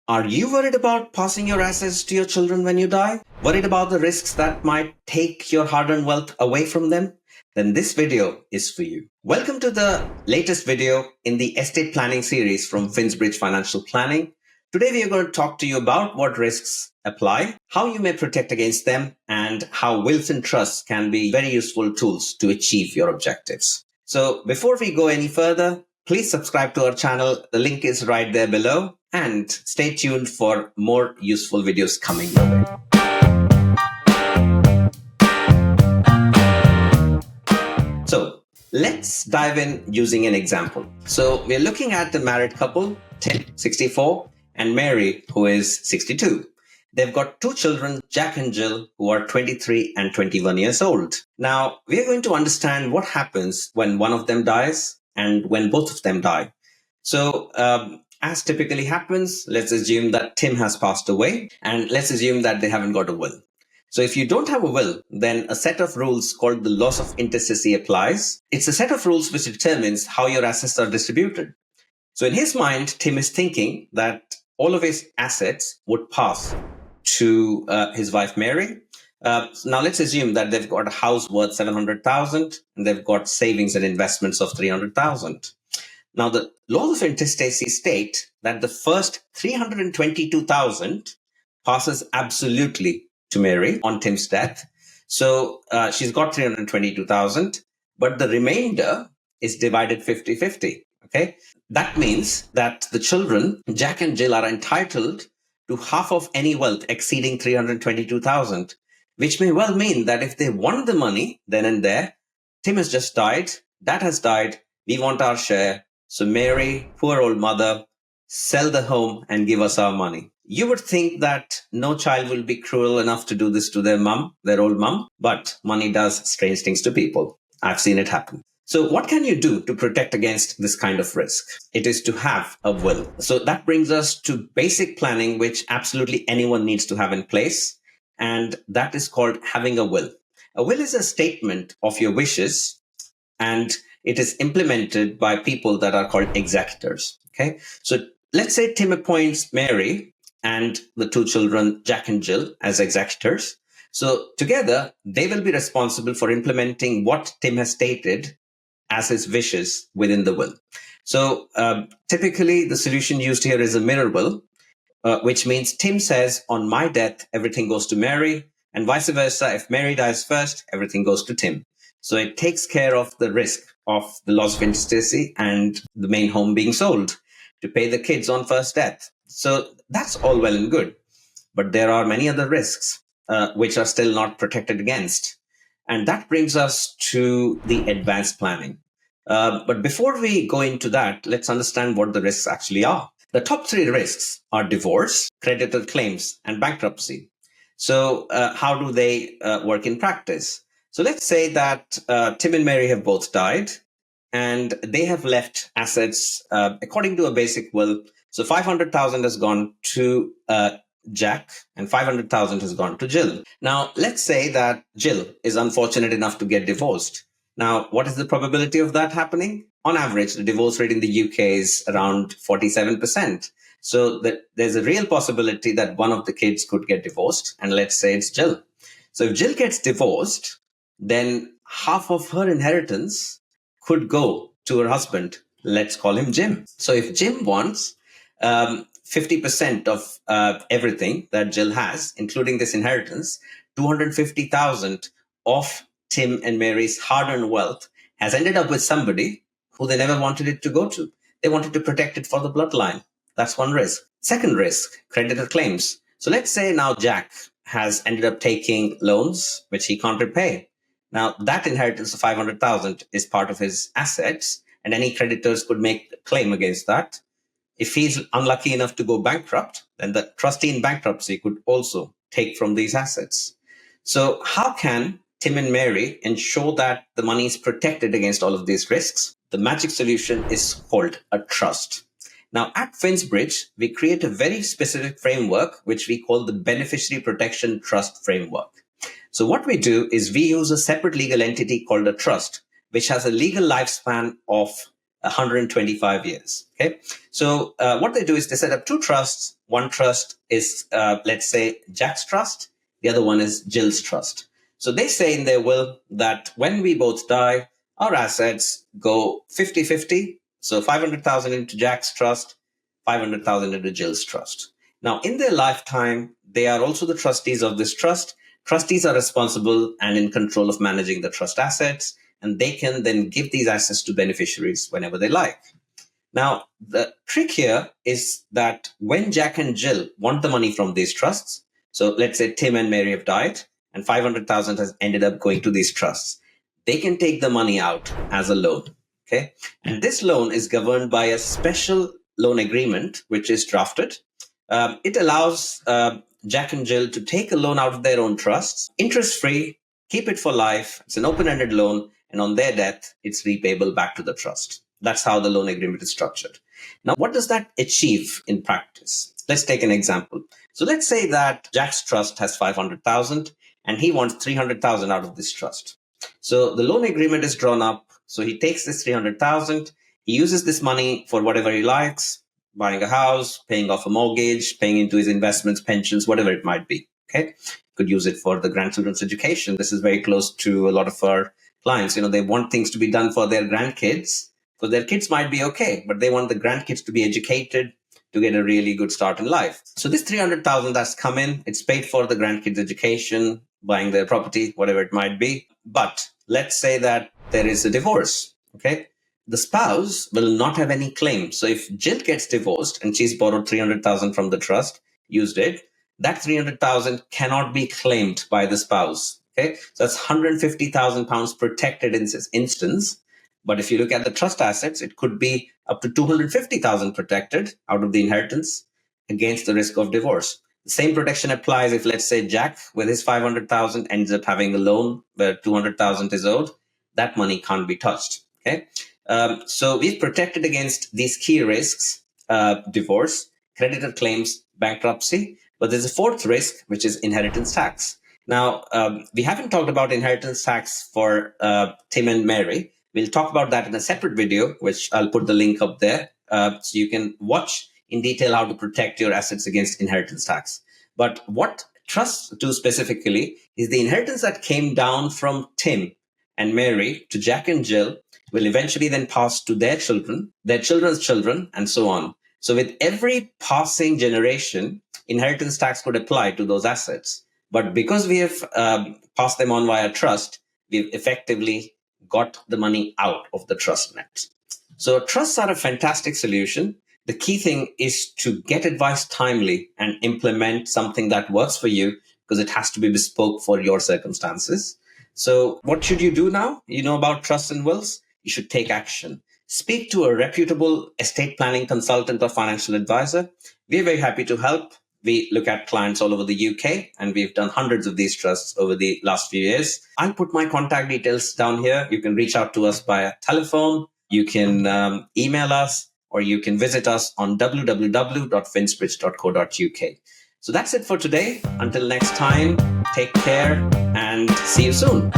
Are you worried about passing your assets to your children when you die? Worried about the risks that might take your hard-earned wealth away from them? Then this video is for you. Welcome to the latest video in the estate planning series from FinsBridge Financial Planning. Today we are going to talk to you about what risks apply, how you may protect against them, and how wills and trusts can be very useful tools to achieve your objectives. So before we go any further, please subscribe to our channel. The link is right there below. And stay tuned for more useful videos coming your way. So let's dive in using an example. So we're looking at the married couple, Tim, 64, and Mary, who is 62. They've got two children, Jack and Jill, who are 23 and 21 years old. Now, we're going to understand what happens when one of them dies and when both of them die. So, as typically happens, let's assume that Tim has passed away, and let's assume that they haven't got a will. So if you don't have a will, then a set of rules called the Law of Intestacy applies. It's a set of rules which determines how your assets are distributed. So in his mind, Tim is thinking that all of his assets would pass to his wife, Mary. Now let's assume that they've got a house worth $700,000 and they've got savings and investments of $300,000. Now, the laws of intestacy state that the first $322,000 passes absolutely to Mary on Tim's death. So she's got $322,000, but the remainder is divided 50-50. Okay, that means that the children, Jack and Jill, are entitled to half of any wealth exceeding $322,000, which may well mean that if they want the money then and there, Tim has just died, Dad has died, we want our share. So Mary, poor old mother, sell the home and give us our money. You would think that no child will be cruel enough to do this to their mum, their old mum, but money does strange things to people. I've seen it happen. So what can you do to protect against this kind of risk? It is to have a will. So that brings us to basic planning, which absolutely anyone needs to have in place. And that is called having a will. A will is a statement of your wishes, and it is implemented by people that are called executors. Okay, so let's say Tim appoints Mary and the two children, Jack and Jill, as executors. So together, they will be responsible for implementing what Tim has stated as his wishes within the will. So typically, the solution used here is a mirror will, which means Tim says, on my death, everything goes to Mary, and vice versa. If Mary dies first, everything goes to Tim. So it takes care of the risk of the loss of intestacy and the main home being sold to pay the kids on first death. So that's all well and good. But there are many other risks which are still not protected against. And that brings us to the advanced planning. But before we go into that, let's understand what the risks actually are. The top three risks are divorce, creditor claims, and bankruptcy. So how do they work in practice? So let's say that Tim and Mary have both died and they have left assets according to a basic will. So $500,000 has gone to Jack and $500,000 has gone to Jill. Now, let's say that Jill is unfortunate enough to get divorced. Now, what is the probability of that happening? On average, the divorce rate in the UK is around 47%. So there's a real possibility that one of the kids could get divorced. And let's say it's Jill. So if Jill gets divorced, then half of her inheritance could go to her husband. Let's call him Jim. So if Jim wants 50% of everything that Jill has, including this inheritance, $250,000 of Tim and Mary's hard-earned wealth has ended up with somebody who they never wanted it to go to. They wanted to protect it for the bloodline. That's one risk. Second risk, creditor claims. So let's say now Jack has ended up taking loans which he can't repay. Now, that inheritance of $500,000 is part of his assets, and any creditors could make a claim against that. If he's unlucky enough to go bankrupt, then the trustee in bankruptcy could also take from these assets. So how can Tim and Mary ensure that the money is protected against all of these risks? The magic solution is called a trust. Now, at FinsBridge, we create a very specific framework, which we call the Beneficiary Protection Trust Framework. So what we do is we use a separate legal entity called a trust, which has a legal lifespan of 125 years. Okay. So what they do is they set up two trusts. One trust is, let's say, Jack's trust. The other one is Jill's trust. So they say in their will that when we both die, our assets go 50-50. So 500,000 into Jack's trust, 500,000 into Jill's trust. Now, in their lifetime, they are also the trustees of this trust. Trustees are responsible and in control of managing the trust assets, and they can then give these assets to beneficiaries whenever they like. Now, the trick here is that when Jack and Jill want the money from these trusts, so let's say Tim and Mary have died and 500,000 has ended up going to these trusts, they can take the money out as a loan. Okay. And this loan is governed by a special loan agreement, which is drafted. It allows Jack and Jill to take a loan out of their own trusts, interest-free, keep it for life. It's an open-ended loan, and on their death, it's repayable back to the trust. That's how the loan agreement is structured. Now, what does that achieve in practice? Let's take an example. So let's say that Jack's trust has 500,000 and he wants 300,000 out of this trust. So the loan agreement is drawn up. So he takes this 300,000. He uses this money for whatever he likes, buying a house, paying off a mortgage, paying into his investments, pensions, whatever it might be. Okay. Could use it for the grandchildren's education. This is very close to a lot of our clients. You know, they want things to be done for their grandkids. So their kids might be okay, but they want the grandkids to be educated to get a really good start in life. So this 300,000 that's come in, it's paid for the grandkids' education, buying their property, whatever it might be. But let's say that there is a divorce. Okay. The spouse will not have any claim. So if Jill gets divorced and she's borrowed 300,000 from the trust, used it, that 300,000 cannot be claimed by the spouse. Okay. So that's 150,000 pounds protected in this instance. But if you look at the trust assets, it could be up to 250,000 protected out of the inheritance against the risk of divorce. The same protection applies if, let's say, Jack with his 500,000 ends up having a loan where 200,000 is owed. That money can't be touched. Okay. So we've protected against these key risks, divorce, creditor claims, bankruptcy. But there's a fourth risk, which is inheritance tax. Now, we haven't talked about inheritance tax for Tim and Mary. We'll talk about that in a separate video, which I'll put the link up there. So you can watch in detail how to protect your assets against inheritance tax. But what trusts do specifically is the inheritance that came down from Tim and Mary to Jack and Jill will eventually then pass to their children, their children's children, and so on. So with every passing generation, inheritance tax could apply to those assets. But because we have passed them on via trust, we've effectively got the money out of the trust net. So trusts are a fantastic solution. The key thing is to get advice timely and implement something that works for you, because it has to be bespoke for your circumstances. So what should you do now? You know about trusts and wills. You should take action. Speak to a reputable estate planning consultant or financial advisor. We're very happy to help. We look at clients all over the UK, and we've done hundreds of these trusts over the last few years. I'll put my contact details down here. You can reach out to us via telephone. You can email us, or you can visit us on www.finsbridge.co.uk. So that's it for today. Until next time, take care and see you soon.